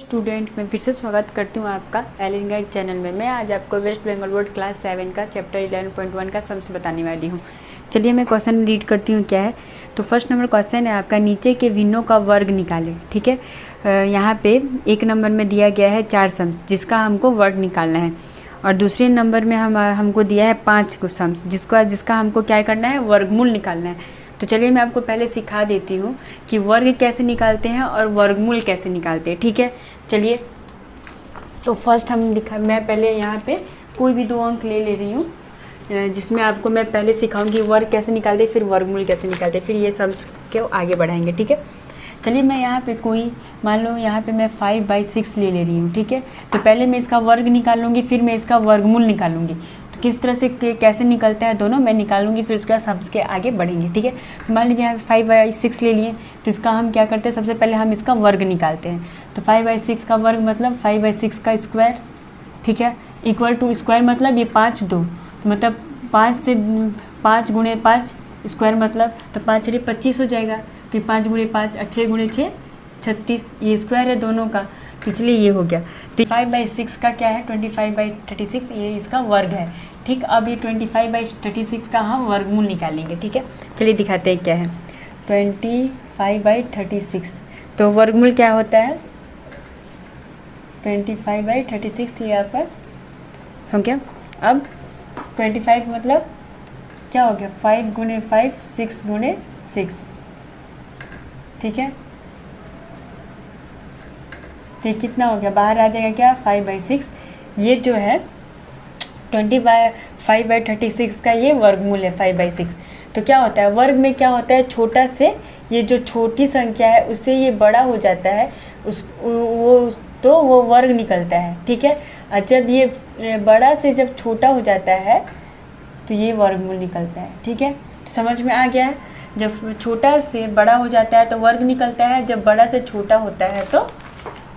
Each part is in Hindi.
स्टूडेंट, मैं फिर से स्वागत करती हूँ आपका एलिन गाइड चैनल में। मैं आज आपको वेस्ट बंगाल बोर्ड क्लास 7 का चैप्टर 11.1 का सम्स बताने वाली हूँ। चलिए मैं क्वेश्चन रीड करती हूँ क्या है। तो फर्स्ट नंबर क्वेश्चन है आपका, नीचे के भिन्नों का वर्ग निकालें। ठीक है, यहाँ पे एक नंबर में दिया गया है 4 सम्स जिसका हमको वर्ग निकालना है, और दूसरे नंबर में हमको दिया है 5 सम्स जिसका हमको क्या करना है, वर्गमूल निकालना है। तो चलिए मैं आपको पहले सिखा देती हूँ कि वर्ग कैसे निकालते हैं और वर्गमूल कैसे निकालते हैं। ठीक है, चलिए तो फर्स्ट मैं पहले यहाँ पे कोई भी 2 अंक ले रही हूँ, जिसमें आपको मैं पहले सिखाऊंगी वर्ग कैसे निकालते, फिर वर्गमूल कैसे निकालते, फिर ये सब के आगे बढ़ाएंगे। ठीक है, चलिए मैं यहाँ पे कोई मान लो यहाँ पे मैं 5/6 ले रही हूँ। ठीक है, तो पहले मैं इसका वर्ग निकाल लूँगी, फिर मैं इसका वर्गमूल निकालूंगी। तो किस तरह से कैसे निकलता है दोनों मैं निकालूंगी, फिर उसके बाद सब के आगे बढ़ेंगे। ठीक है, तो मान लीजिए यहाँ 5/6 ले लिए, तो इसका हम क्या करते हैं, सबसे पहले हम इसका वर्ग निकालते हैं। तो 5/6 का वर्ग मतलब 5/6 का स्क्वायर। ठीक है, इक्वल टू स्क्वायर मतलब ये 5 2, तो मतलब 5 से 5 गुणे 5 स्क्वायर मतलब तो 5 × 25 हो जाएगा। तो 5 × 5 6 × 6 36, ये स्क्वायर है दोनों का, तो इसलिए ये हो गया। तो 5/6 का क्या है, 25/36, ये इसका वर्ग है। ठीक, अब ये 25/36 का हम वर्गमूल निकालेंगे। ठीक है, चलिए दिखाते हैं क्या है। 25/36, तो वर्गमूल क्या होता है, 25/36 यहाँ पर हो गया। अब 25 मतलब क्या हो गया, 5 × 5 6 × 6। ठीक है, तो कितना हो गया, बाहर आ जाएगा क्या, 5/6। ये जो है 25/36 का ये वर्गमूल है 5/6। तो क्या होता है, वर्ग में क्या होता है, छोटा से ये जो छोटी संख्या है उससे ये बड़ा हो जाता है, वो वर्ग निकलता है। ठीक है, और जब ये बड़ा से जब छोटा हो जाता है तो ये वर्गमूल निकलता है। ठीक है, समझ में आ गया है। जब छोटा से बड़ा हो जाता है तो वर्ग निकलता है, जब बड़ा से छोटा होता है तो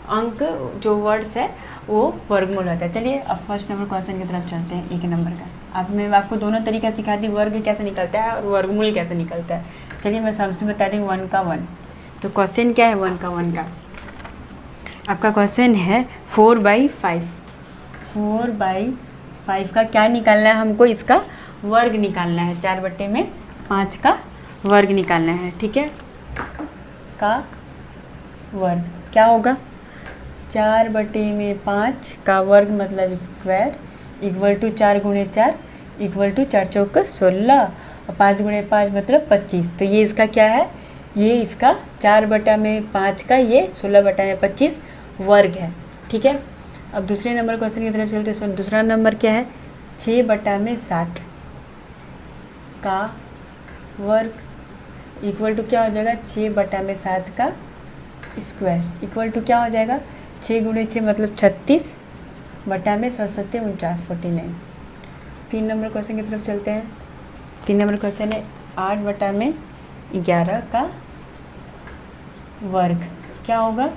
अंक जो वर्ड्स है वो वर्गमूल होता है। चलिए अब फर्स्ट नंबर क्वेश्चन की तरफ चलते हैं, 1 नंबर का। अब मैं आपको दोनों तरीका सिखा दी, वर्ग कैसे निकलता है और वर्गमूल कैसे निकलता है। चलिए मैं सबसे बता दी 1 का 1। तो क्वेश्चन क्या है 1 का 1 का, आपका क्वेश्चन है 4/5। 4/5 का क्या निकालना है हमको, इसका वर्ग निकालना है। 4/5 का वर्ग निकालना है। ठीक है, का वर्ग क्या होगा, 4/5 का वर्ग मतलब square equal to 4 × 4 equal to 4 चौक 16 और 5 × 5 मतलब 25। तो ये इसका क्या है, ये इसका 4/5 का ये 16/25 वर्ग है। ठीक है, अब दूसरे नंबर क्वेश्चन की तरफ चलते हैं। दूसरा नंबर क्या है, 6/7 का वर्ग इक्वल टू क्या हो जाएगा, 6/7 का स्क्वायर इक्वल टू क्या हो जाएगा, 6 × 6 मतलब 36 बटा में 7 7 49 49। 3 नंबर क्वेश्चन की तरफ चलते हैं। 3 नंबर क्वेश्चन है 8/11 का वर्ग क्या होगा,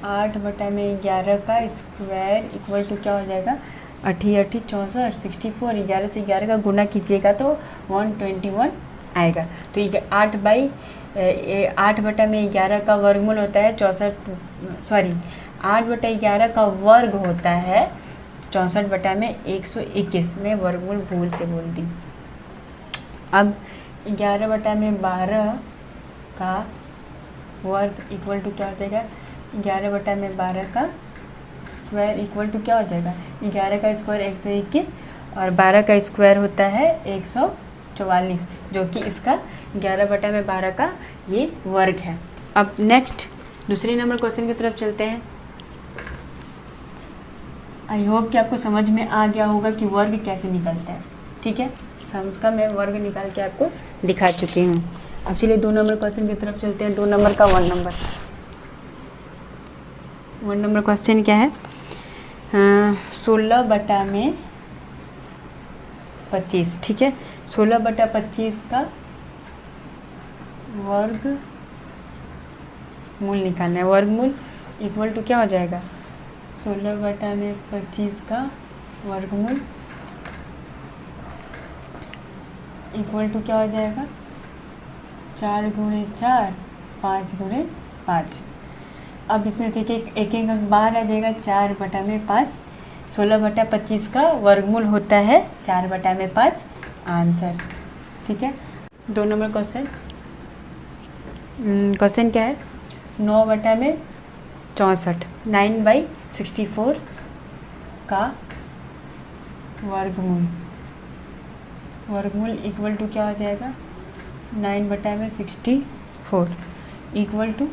8/11 का स्क्वायर इक्वल टू क्या हो जाएगा, 8 8 64 64, 11 से 11 का गुना कीजिएगा तो 121 आएगा। तो ये 8/11 का वर्गमूल होता है 8/11 का वर्ग होता है 64/121 में वर्गमूल भूल से बोल दी। अब 11/12 का वर्ग इक्वल टू क्या हो जाएगा, 11/12 का स्क्वायर इक्वल टू क्या हो जाएगा, 11 का स्क्वायर 121 और 12 का स्क्वायर होता है 144, जो कि इसका 11/12 का ये वर्ग है। अब नेक्स्ट दूसरे नंबर क्वेश्चन की तरफ चलते हैं। आई होप कि आपको समझ में आ गया होगा कि वर्ग कैसे निकलता है। ठीक है, सम्स का मैं वर्ग निकाल के आपको दिखा चुकी हूँ। अब चलिए 2 नंबर क्वेश्चन की तरफ चलते हैं। 2 नंबर का 1 नंबर क्वेश्चन क्या है, 16/25। ठीक है, 16/25 का वर्ग मूल निकालना है। वर्गमूल इक्वल टू क्या हो जाएगा, 16/25 का वर्गमूल इक्वल टू क्या हो जाएगा, 4 × 4 5 × 5। अब इसमें से एक एक अंक बाहर आ जाएगा, 4/5, 16/25 का वर्गमूल होता है 4/5 आंसर। ठीक है, 2 नंबर क्वेश्चन। क्वेश्चन क्या है, 9/64, 9/64 का वर्गमूल इक्वल टू क्या हो जाएगा, 9/64 इक्वल टू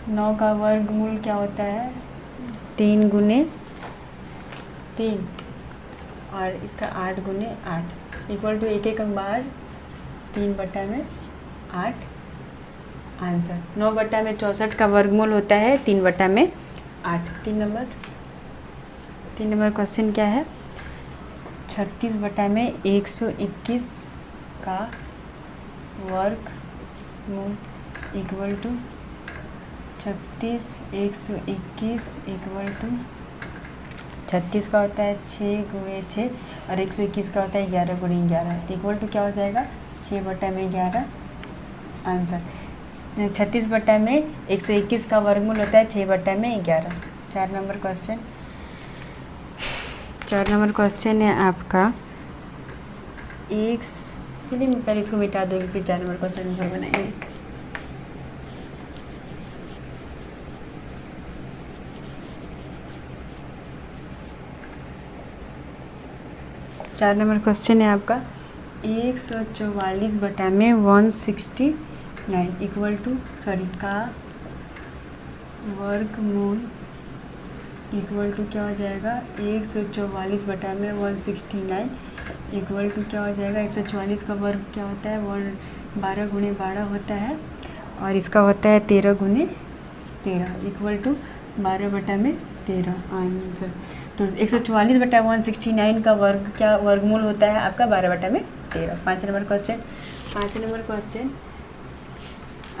9 का वर्गमूल क्या होता है, 3 × 3 और इसका 8 × 8 इक्वल टू एक अंक बाहर, 3/8 आंसर। 9/64 का वर्गमूल होता है 3/8। 3 नंबर क्वेश्चन क्या है, 36/121 का वर्गमूल इक्वल टू 36/121 इक्वल टू 36 का होता है 6 × 6 और 121 का होता है 11 × 11, तो इक्वल टू क्या हो जाएगा, 6/11 आंसर। 36/121 का वर्गमूल होता है 6/11। 4 नंबर क्वेश्चन है आपका चलिए मैं पहले इसको मिटा दूँगी, फिर 4 नंबर क्वेश्चन फिर बनाएंगे। चार नंबर क्वेश्चन है आपका 144/169 इक्वल टू का वर्गमूल इक्वल टू क्या हो जाएगा, 144/169 इक्वल टू क्या हो जाएगा, 144 का वर्ग क्या होता है, 12 × 12 होता है और इसका होता है 13 × 13 इक्वल टू 12/13 आंसर। तो 144/169 का वर्गमूल होता है आपका 12/13। 5 नंबर क्वेश्चन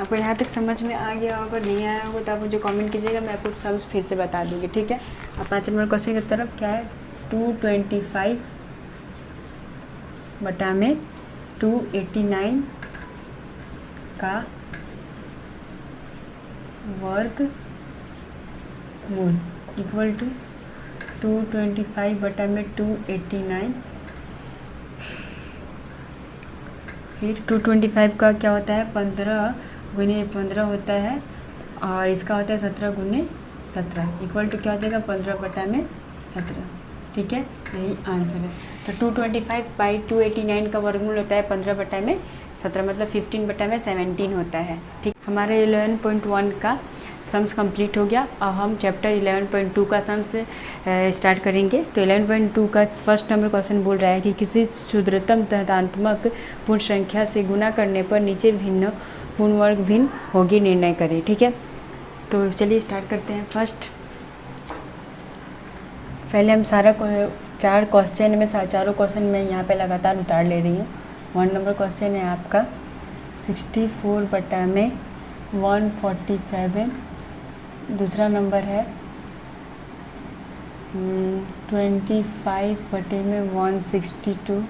आपको यहाँ तक समझ में आ गया होगा, नहीं आया होगा तो आप मुझे कमेंट कीजिएगा, मैं आपको समझ फिर से बता दूँगी। ठीक है, अब 5 नंबर क्वेश्चन की तरफ क्या है, 225/289 का वर्गमूल इक्वल टू 225/289 फिर 225 का क्या होता है, 15 × 15 होता है और इसका होता है 17 × 17 इक्वल टू क्या हो जाएगा, 15/17। ठीक है, यही आंसर है। तो 225/289 का वर्गमूल होता है 15/17, मतलब 15/17 होता है। ठीक, हमारे 11.1 का सम्स कंप्लीट हो गया। अब हम चैप्टर 11.2 का सम्स स्टार्ट करेंगे। तो 11.2 का फर्स्ट नंबर क्वेश्चन बोल रहा है कि किसी क्षुद्रतम तदंतात्मक पूर्ण संख्या से गुना करने पर नीचे भिन्न पूर्ण वर्ग भिन्न होगी, निर्णय करें। ठीक है, तो चलिए स्टार्ट करते हैं। पहले हम 4 क्वेश्चन में चारों क्वेश्चन मैं यहाँ पे लगातार उतार ले रही हूँ। 1 नंबर क्वेश्चन है आपका 64/147, दूसरा नंबर है 25/162,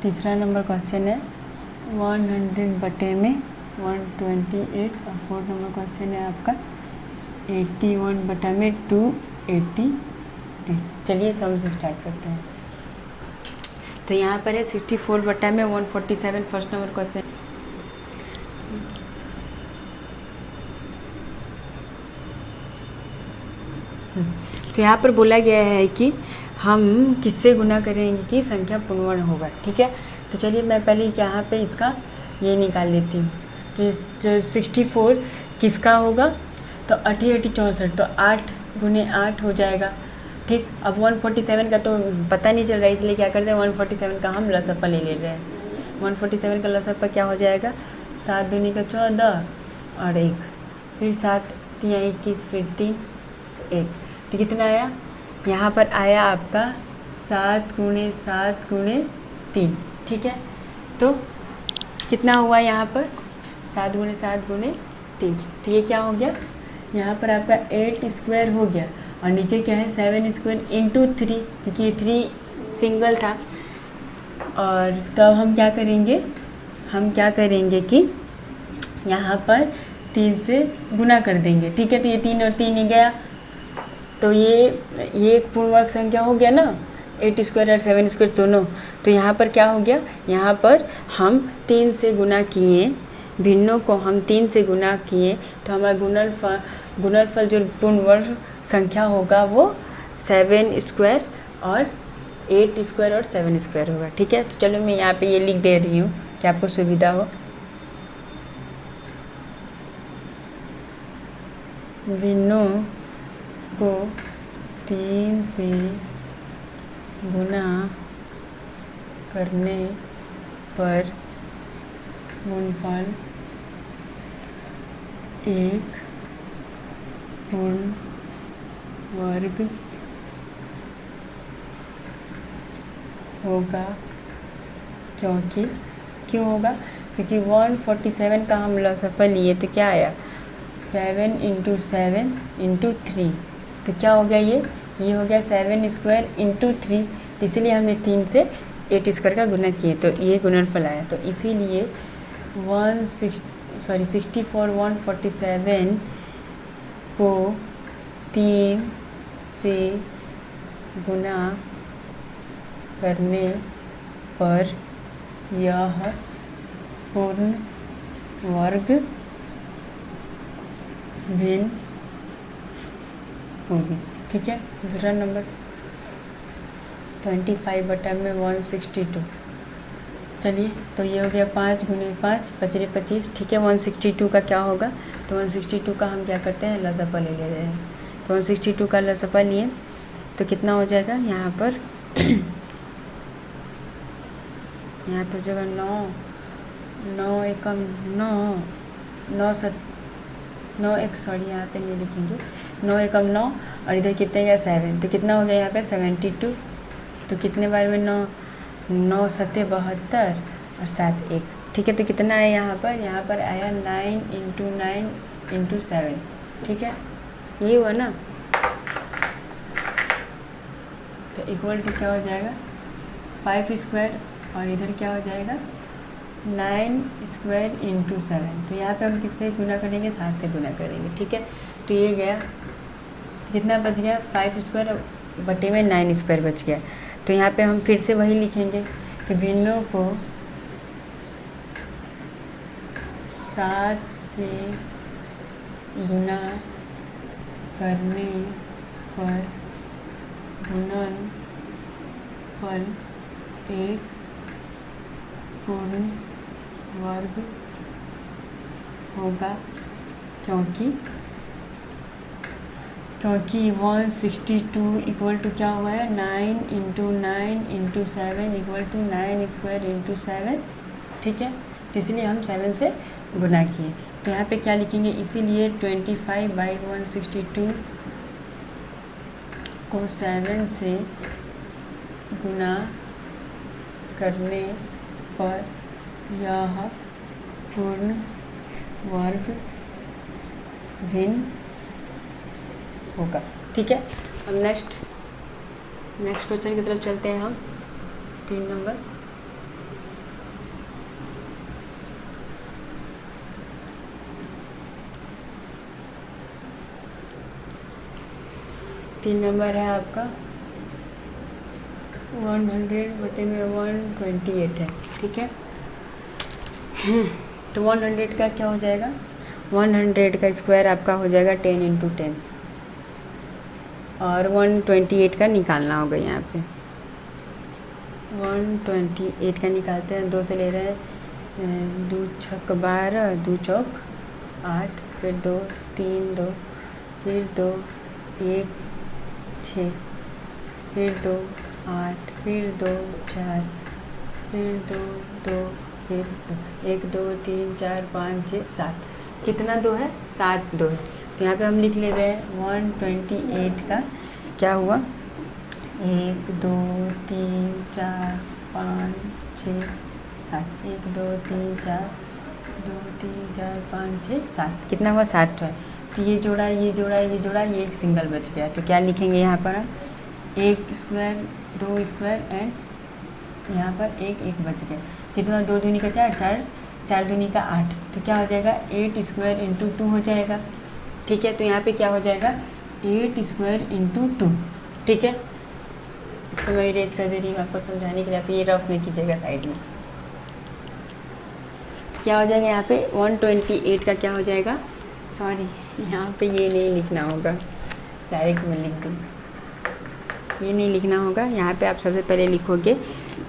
तीसरा नंबर क्वेश्चन है 100/128 और 4 नंबर क्वेश्चन है आपका 81/288। चलिए सब से स्टार्ट करते हैं। तो यहाँ पर है 64/147 फर्स्ट नंबर क्वेश्चन। तो यहाँ पर बोला गया है कि हम किससे गुना करेंगे कि संख्या पूर्णवर्ण होगा। ठीक है, तो चलिए मैं पहले यहाँ पे इसका ये निकाल लेती हूँ कि 64 किसका होगा, तो 8 64, तो 8 × 8 हो जाएगा। ठीक, अब 147 का तो पता नहीं चल रहा है, इसलिए क्या करते हैं 147 का हम लसप्पा ले रहे हैं। 147 का लसप्पा क्या हो जाएगा, 7 दूनी का 14 और 1, फिर 7 3 21, फिर 3 1, तो कितना आया, यहाँ पर आया आपका 7 × 7 × 3। ठीक है, तो कितना हुआ यहाँ पर 7 × 7 × 3, तो ये क्या हो गया, यहाँ पर आपका 8 स्क्वायर हो गया और नीचे क्या है 7 स्क्वायर × 3, क्योंकि ये 3 सिंगल था और तब हम क्या करेंगे कि यहाँ पर 3 से गुना कर देंगे। ठीक है, तो ये 3 और 3 ही गया, तो ये एक पूर्ण वर्ग संख्या हो गया ना, 8 स्क्वायर और 7 स्क्वायर दोनों। तो यहाँ पर क्या हो गया, यहाँ पर हम 3 से गुना किए, भिन्नों को हम 3 से गुना किए, तो हमारा गुणनफल जो पूर्ण वर्ग संख्या होगा वो 7 स्क्वायर और 8 स्क्वायर और 7 स्क्वायर होगा। ठीक है, तो चलो मैं यहाँ पे ये लिख दे रही हूँ कि आपको सुविधा हो। भिन्नों को 3 से गुना करने पर गुणनफल एक पूर्ण वर्ग होगा। क्यों होगा? क्योंकि 147 का हम लसफल लिए तो क्या आया, 7 × 7 × 3, तो क्या हो गया, ये हो गया 7 स्क्वायर × 3, इसीलिए हमने 3 से 8 स्क्वायर का गुना किए, तो ये गुणनफल आया। तो इसीलिए 147 को 3 से गुना करने पर यह पूर्ण वर्ग भिन्न होगी। ठीक है, दूसरा नंबर 25/162। चलिए, तो ये हो गया 5 × 5 बचरे 25। ठीक है, 162 का क्या होगा, तो 162 का हम क्या करते हैं, लसफा ले ले रहे हैं। तो 162 का लसफा लिए तो कितना हो जाएगा, यहाँ पर जगह 9 एकम 9 एक सॉरी यहाँ पे नहीं लिखेंगे, 9 एकम 9 और इधर कितने गया 7, तो कितना हो गया यहाँ पे 72। तो कितने बार में 9 7 72 और 7 1। ठीक है, तो कितना आया यहाँ पर आया 9 × 9 × 7। ठीक है, यही हुआ ना, तो इक्वल टू क्या हो जाएगा 5 स्क्वायर और इधर क्या हो जाएगा 9 स्क्वायर × 7। तो यहाँ पे हम किससे गुना करेंगे, 7 से गुना करेंगे। ठीक है, तो ये गया, कितना बच गया 5 स्क्वायर बटे में 9 स्क्वायर बच गया। तो यहाँ पे हम फिर से वही लिखेंगे कि भिन्नों को 7 से गुना करने पर गुणनफल एक पूर्ण वर्ग होगा। क्योंकि 162 इक्वल टू क्या हुआ है, 9 × 9 × 7 इक्वल टू 9 स्क्वायर × 7। ठीक है, तो इसलिए हम 7 से गुना किए। तो यहाँ पे क्या लिखेंगे, इसीलिए 25/162 को 7 से गुना करने पर यह पूर्ण वर्ग भिन्न होगा। ठीक है, अब नेक्स्ट क्वेश्चन की तरफ चलते हैं हम। 3 नंबर, है आपका 100/128 है। ठीक है, तो 100 का क्या हो जाएगा, 100 का स्क्वायर आपका हो जाएगा 10 × 10 और 128 का निकालना होगा। यहाँ पे 128 का निकालते हैं, 2 से ले रहे हैं, 2 छक 12, 2 चौक 8, फिर 2 3 2, फिर 2 1 6, फिर 2 8, फिर 2 4, फिर 2 2, फिर 1 2 3 4 5 6 7। कितना 2 है, 7 2 है। तो यहाँ पे हम लिख ले रहे हैं 128 का क्या हुआ, 1 2 3 4 5 6 7, 1 2 3 4 2 3 4 5 6 7, कितना हुआ 7 है। तो ये जोड़ा, ये एक सिंगल बच गया। तो क्या लिखेंगे यहाँ पर हम, 1 स्क्वायर 2 स्क्वायर एंड यहाँ पर एक बच गया, कितना 2 दूनी का 4, 4 दूनी का 8, तो क्या हो जाएगा 8 स्क्वायर इंटू 2 हो जाएगा। ठीक है, तो यहाँ पे क्या हो जाएगा 8 स्क्वायर इंटू 2। ठीक है, इसको मैं इरेज कर दे रही हूँ आपको समझाने के लिए, आप ये रफ में कीजिएगा साइड में। क्या हो जाएगा यहाँ पे 128 का क्या हो जाएगा, सॉरी यहाँ पे ये नहीं लिखना होगा, डायरेक्ट मैं लिख दूँ, ये नहीं लिखना होगा। यहाँ पे आप सबसे पहले लिखोगे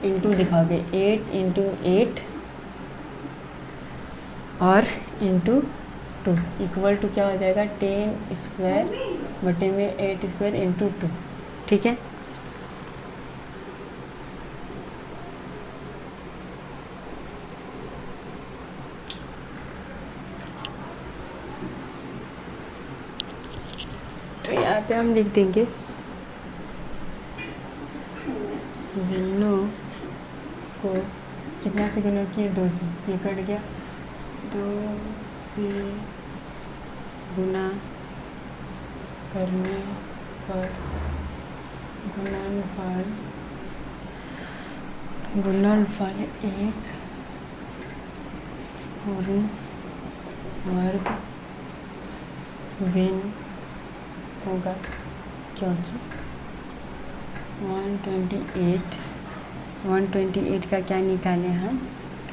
इंटू दिखाओगे 8 इंटू 8 और इंटू 2 इक्वल टू क्या हो जाएगा 10 स्क्वायर बटे में 8 स्क्वायर इंटू 2। ठीक है, तो यहाँ पे हम लिख देंगे दोनों को कितना से गुना किए 2 से, ये कट गया, 2 से गुना करने पर गुणनफल एक पूर्ण वर्ग भिन्न होगा, क्योंकि 128 का क्या निकाले हम,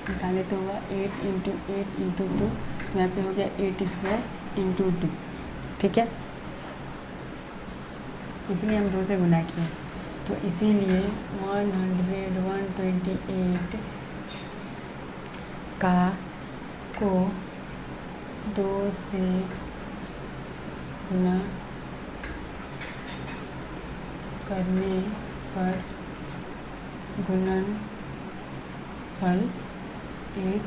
निकाले तो हुआ 8 इंटू 8 इंटू 2, तो यहाँ पे हो गया 8 स्क्वायर इंटू 2। ठीक है, इसलिए हम 2 से गुना किए, तो इसीलिए 128 का को 2 से गुना करने पर गुणनफल एक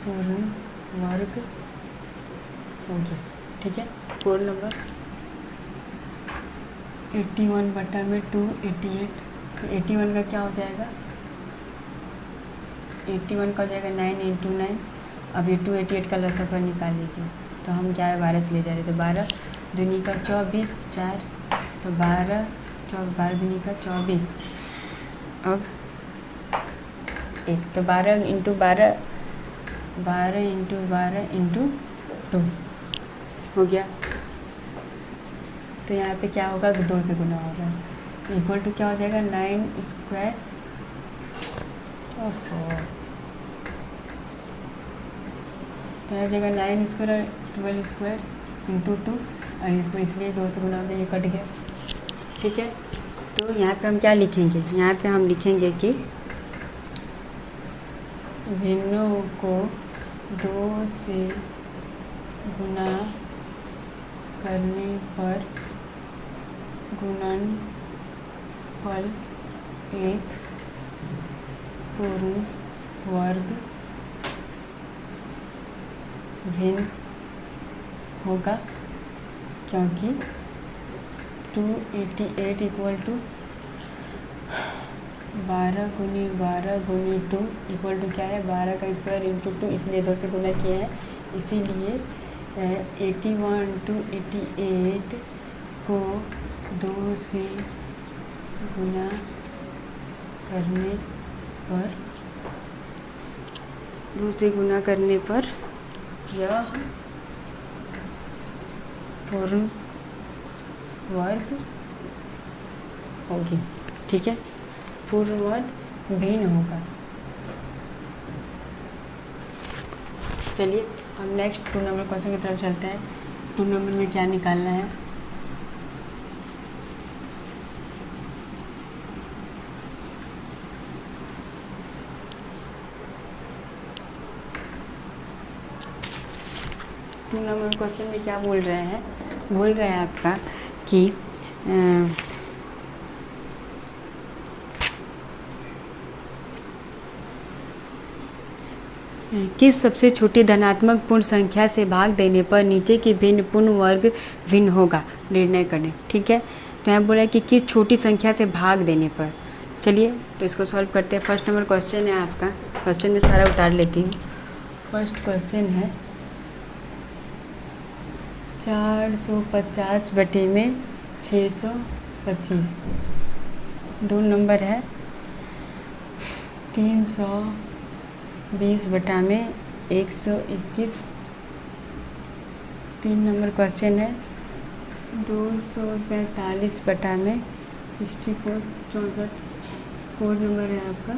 पूर्ण वर्ग हो गया। ठीक है, पूर्ण नंबर 81 बटा में 288, तो 81 का क्या हो जाएगा 81 का हो जाएगा 9 इंटू 9। अब ये 288 का लसागु निकाल लीजिए, तो हम क्या है 12 से ले जा रहे, तो 12 दूनी का 24, 4 तो 12 दूनी का 24, अब 1 तो 12 इंटू 12 इंटू 12 इंटू 2 हो गया। तो यहाँ पे क्या होगा 2 से गुना होगा, इक्वल टू क्या हो जाएगा 9 स्क्वायर और 4, तो आ जाएगा 9 स्क्वायर और 12 स्क्वायर इंटू 2, और इसलिए 2 से गुना होगा, ये कट गया। ठीक है, तो यहाँ पे हम क्या लिखेंगे, यहाँ पे हम लिखेंगे कि भिन्नों को 2 से गुना करने पर गुणनफल एक पूर्ण वर्ग भिन्न होगा, क्योंकि 288 इक्वल टू 12 गुनी 2 इक्वल टू क्या है 12 का स्क्वायर इंटू 2, इसलिए 2 से गुना किए हैं, इसीलिए 81 to 88 को 2 से गुना करने पर यह पूर्ण वर्ग होगी। ठीक है, पूर्ण वर्ग भिन्न होगा। चलिए हम नेक्स्ट 2 नंबर क्वेश्चन की तरफ चलते हैं। 2 नंबर में क्या निकालना है, नंबर क्वेश्चन में क्या बोल रहे हैं आपका कि किस सबसे छोटी धनात्मक पूर्ण संख्या से भाग देने पर नीचे की भिन्न पूर्ण वर्ग भिन्न होगा, निर्णय करें। ठीक है, तो यहाँ बोला कि किस छोटी संख्या से भाग देने पर। चलिए तो इसको सॉल्व करते हैं। फर्स्ट नंबर क्वेश्चन है आपका, क्वेश्चन में सारा उतार लेती हूँ। फर्स्ट क्वेश्चन है 450 बटे में 625 2 नंबर है 320 बटा में 121। 3 नंबर क्वेश्चन है 245 बटा में 64 64। 4 नंबर है आपका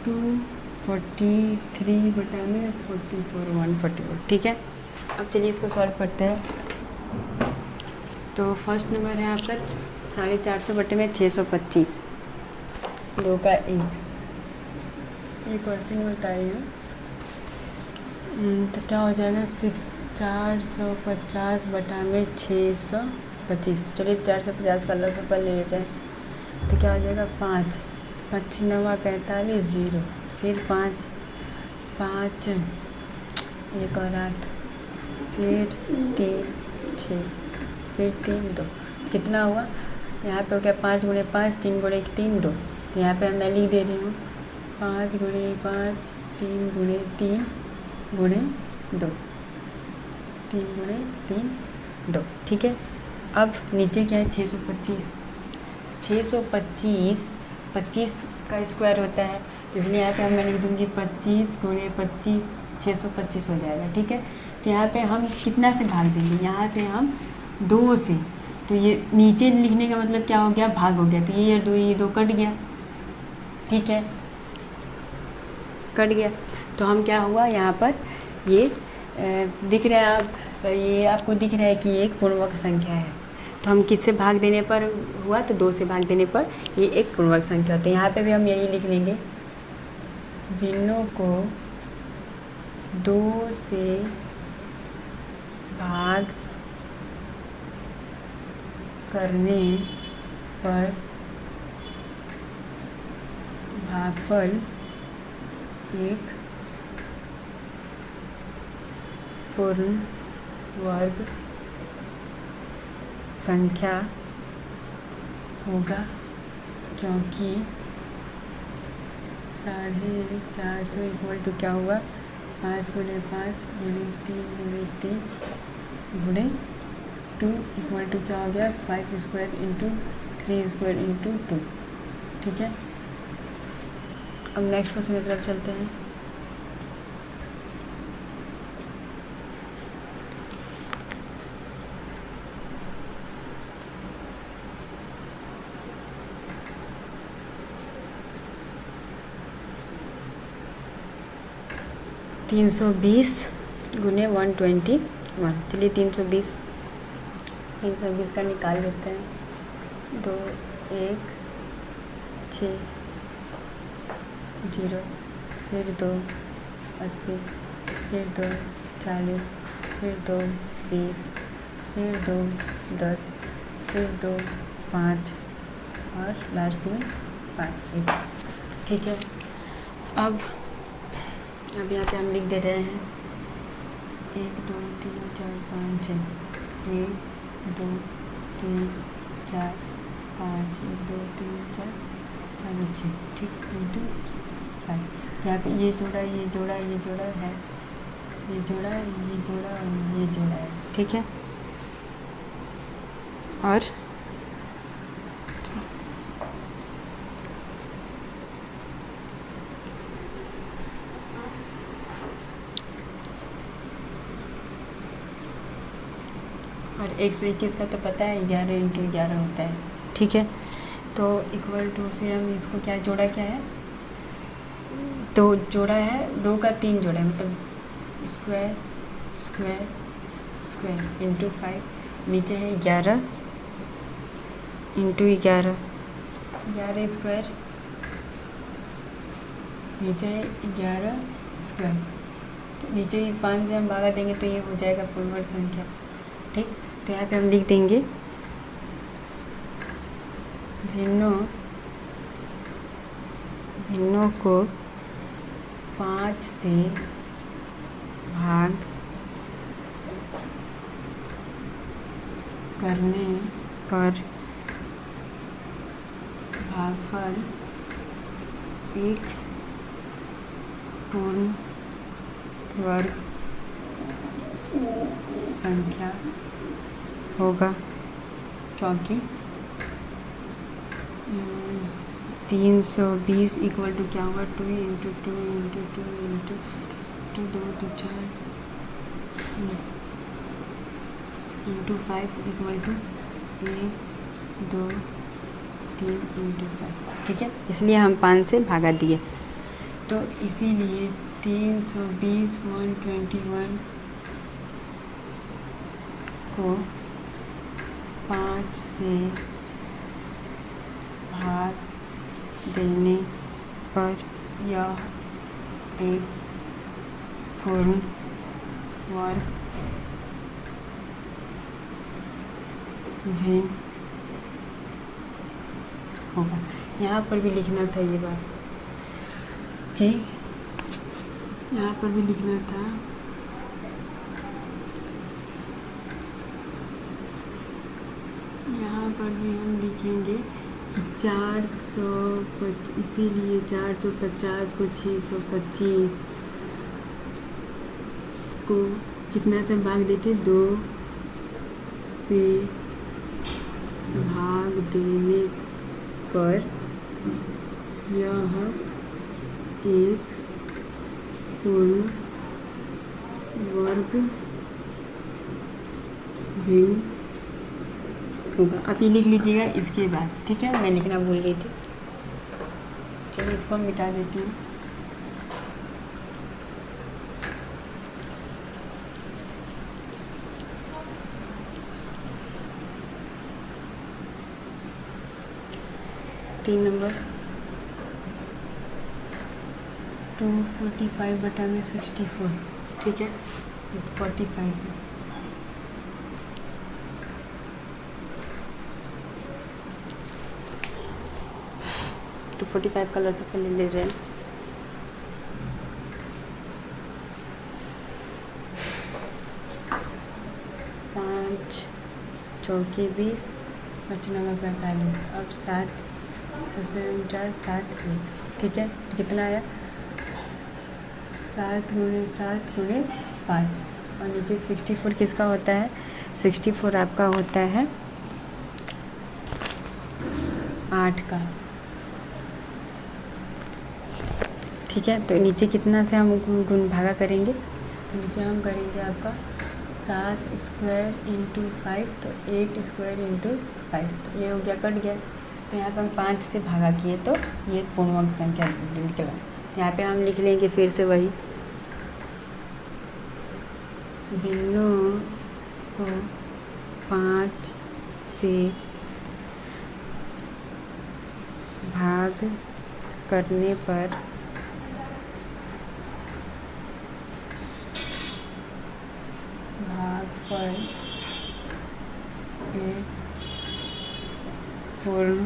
243 बटा में 44 144। ठीक है, अब चलिए इसको सॉल्व करते हैं। तो फर्स्ट नंबर है आपका 450 बटे में 625, 2 का 1। ये क्वेश्चन बताइए तो क्या हो जाएगा 450 बटा में 625। तो चलिए 450 का लॉस ऊपर ले लेते हैं, तो क्या हो जाएगा 5 5 9 45 0, फिर 5 5 1 और 8, फिर 3 6, फिर 3 2। कितना हुआ यहाँ पे? हो गया 5 गुणे 5 3 गुणे 3 2। तो यहाँ पे मैं लिख दे रही हूँ 5 गुणे 5 3 गुणे 3 गुणे 2, 3 गुणे 3 2। ठीक है, अब नीचे क्या है 625। 625 25 का स्क्वायर होता है, इसलिए यहाँ पे मैं लिख दूँगी 25 गुणे 25 625 हो जाएगा। ठीक है, तो यहाँ पे हम कितना से भाग देंगे? यहाँ से हम 2 से। तो ये नीचे लिखने का मतलब क्या हो गया? भाग हो गया। तो ये 2 कट गया। ठीक है, कट गया। तो हम क्या हुआ यहाँ पर ये दिख रहा है आप, ये आपको दिख रहा है कि एक पूर्णांक संख्या है। तो हम किससे भाग देने पर हुआ? तो 2 से भाग देने पर ये एक पूर्णांक संख्या होती है। यहाँ पे भी हम यही लिख लेंगे, भिन्नों को 2 से भाग करने पर भागफल एक पूर्ण वर्ग संख्या होगा, क्योंकि 450 इक्वल टू क्या हुआ 5 गुणे 5 गुणे 3 गुणे 3 गुणे 2 इक्वल टू क्या हो गया 5 स्क्वायर इंटू 3 स्क्वायर इंटू 2। ठीक है, अब नेक्स्ट क्वेश्चन की तरफ चलते हैं। तीन 320 गुने 121। चलिए 320 का निकाल लेते हैं। 2 1 6 0, फिर 2 80, फिर 2 40, फिर 2 20, फिर 2 10, फिर 2 5 और लास्ट में 5 1। ठीक है, अब यहाँ पे हम लिख दे रहे हैं 1 2 3 4 5 6। 1 2 3 4 5 1 2 3 4 4 6। ठीक, इंटू 5। यहाँ पे ये जोड़ा है, ये जोड़ा है, ये जोड़ा है, ये जोड़ा है, ये जोड़ा और ये जोड़ा है। ठीक है, और और 121 का तो पता है 11 इंटू 11 होता है। ठीक है, तो इक्वल टू फिर हम इसको क्या जोड़ा क्या है? तो जोड़ा है 2 का 3 जोड़ा है, मतलब स्क्वायर स्क्वायर स्क्वायर इंटू 5। नीचे है 11 इंटू 11 स्क्वायर, नीचे है 11 स्क्वायर। तो नीचे 5 से हम भागा देंगे तो ये हो जाएगा पूर्णांक संख्या। ठीक, तो यहाँ पे हम लिख देंगे भिन्नों को 5 से भाग करने पर भागफल एक पूर्ण वर्ग संख्या होगा, क्योंकि 320 इक्वल टू क्या होगा, 2 इंटू 2 इंटू 2 इंटू 2, 2 तो 4 इंटू 5 इक्वल टू 1 2 3 इंटू 5। ठीक है, इसलिए हम 5 से भागा दिए। तो इसीलिए 320 121 को 5 से भाग देने पर यह एक पूर्ण वर्ग भिन्न होगा। यहाँ पर भी लिखना था ये बात कि यहाँ पर भी लिखना था यहाँ पर भी हम लिखेंगे कि 450, इसीलिए 450 को 625 को कितना से भाग देते, 2 से भाग देने पर यह एक पूर्ण वर्ग भिन्न होगा। आप ये लिख लीजिएगा इसके बाद। ठीक है, मैं लिखना भूल गई थी। चलिए इसको मिटा देती हूँ। तीन नंबर 245 बटा में 64। ठीक है, 45 है। तो 45 का लसक ले रहे हैं। पाँच चौकी 20, 5 नंबर 45। अब 7 4 7 1। ठीक है, तो कितना आया, 7 गुणे 7 गुणे 5। और नीचे 64 किसका होता है, 64 आपका होता है 8 का। ठीक है, तो नीचे कितना से हम गुण भागा करेंगे, तो नीचे हम करेंगे आपका 7 स्क्वायर इंटू 5, तो 8 स्क्वायर इंटू 5, तो ये हो गया, कट गया। तो यहाँ पे हम 5 से भागा किए तो ये पूर्णांक संख्या निकला। यहाँ पे हम लिख लेंगे फिर से वही, भिन्नों को 5 से भाग करने पर भागफल एक पूर्ण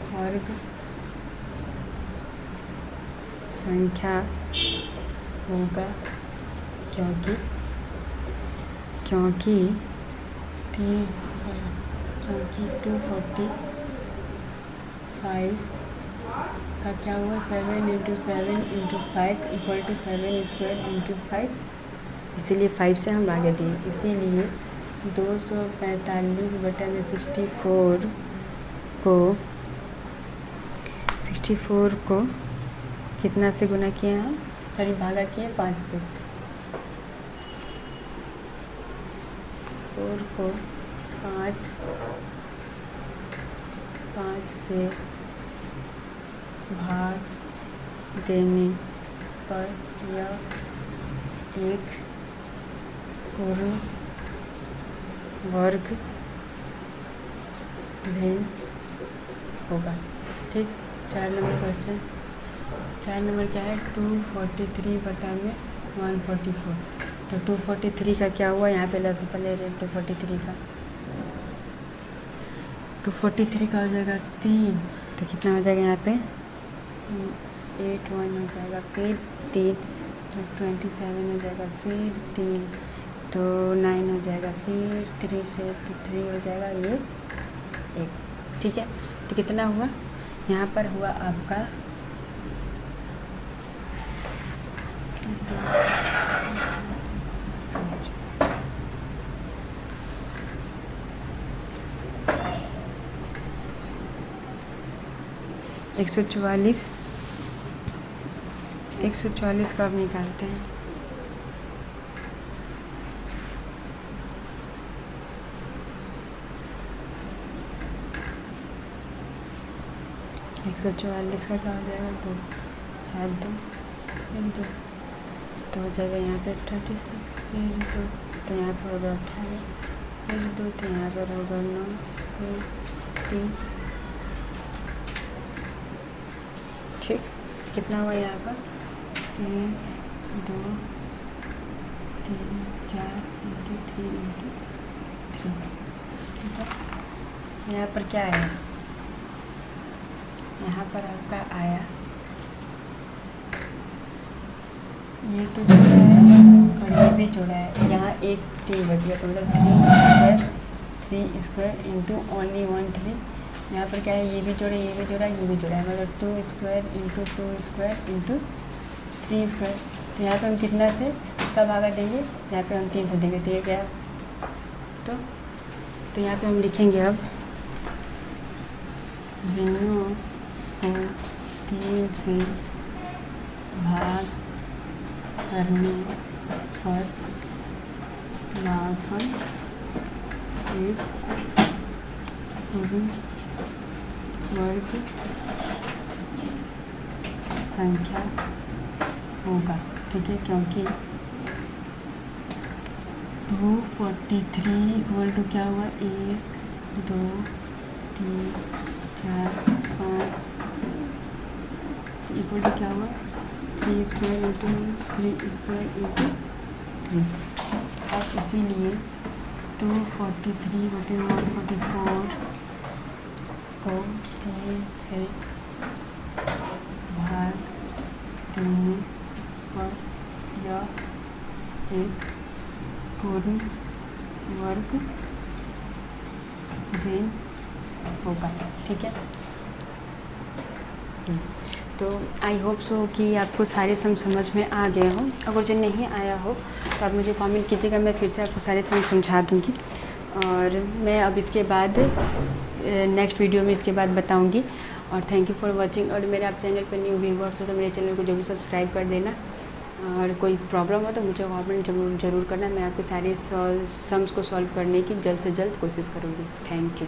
वर्ग संख्या होगा, क्योंकि 245 का क्या हुआ, 7 into 7 into 5 equal to 7 square into 5, इसीलिए 5 से हम भागे दिए। इसीलिए 245 बटा में 64 को कितना से गुना किए हम, सॉरी भागा किए 5 से। 4 को 5 से भाग देने पर यह एक पूर्ण वर्ग भिन्न होगा। ठीक, 4 नंबर क्वेश्चन। 4 नंबर क्या है, 243 बटा में 144। तो 243 का क्या हुआ, यहाँ पे लसफल ले रहे हैं 243 का। 243 का हो जाएगा 3, तो कितना हो जाएगा यहाँ पे 8 1 हो जाएगा, फिर 3 तो 27 हो जाएगा, फिर 3 तो 9 हो जाएगा, फिर 3 से तो 3 हो जाएगा, ये 1। ठीक है, तो कितना हुआ, यहाँ पर हुआ आपका 2 144 कब निकालते हैं? एक 144 का क्या हो जाएगा? 2 7 2 फिर 2 तो हो जाएगा यहाँ पे 36 फिर 2 तो यहाँ पर होगा 18 फिर 2 तो यहाँ पर होगा 9 फिर 3। ठीक, कितना हुआ यहाँ पर? 1 2 3 4 × 3 × 3। ठीक है, यहाँ पर क्या आया? यहाँ पर आपका आया ये तो जोड़ा है और ये भी जोड़ा है। यहाँ एक 3 बच गया तो मतलब 3 स्क्वायर इंटू ओनली 1 3। यहाँ पर क्या है? ये भी जोड़ा, ये भी जोड़ा, ये भी जोड़ा है, मतलब 2 square into 2 square into 3 square. तो यहाँ पे हम कितना से इसका भागा देंगे? यहाँ पे हम 3 से देंगे तो ये क्या? तो यहाँ पे हम लिखेंगे अब बिंदुओं को 3 से भाग करने पर लाभफल एक पूर्ण वर्ग संख्या होगा। ठीक है, क्योंकि 243 इक्वल टू क्या हुआ? 1 2 3 4 5 इक्वल टू क्या हुआ? 3 स्क्वायर इंटू 3 स्क्वायर इंटू 3। और इसीलिए 243/144 को 3 से भाग देने पर यह एक पूर्ण वर्ग गेन होगा। ठीक है, तो आई होप सो कि आपको सारे समझ में आ गए हो। अगर जो नहीं आया हो तो आप मुझे कमेंट कीजिएगा, मैं फिर से आपको सारे समझा दूँगी। और मैं अब इसके बाद नेक्स्ट वीडियो में इसके बाद बताऊँगी। और थैंक यू फॉर वॉचिंग। और मेरे आप चैनल पर न्यू व्यूवर्स हो तो मेरे चैनल को जरूर सब्सक्राइब कर देना। और कोई प्रॉब्लम हो तो मुझे कमेंट जरूर करना। मैं आपके सारे सम्स को सॉल्व करने की जल्द से जल्द कोशिश करूँगी। Thank you.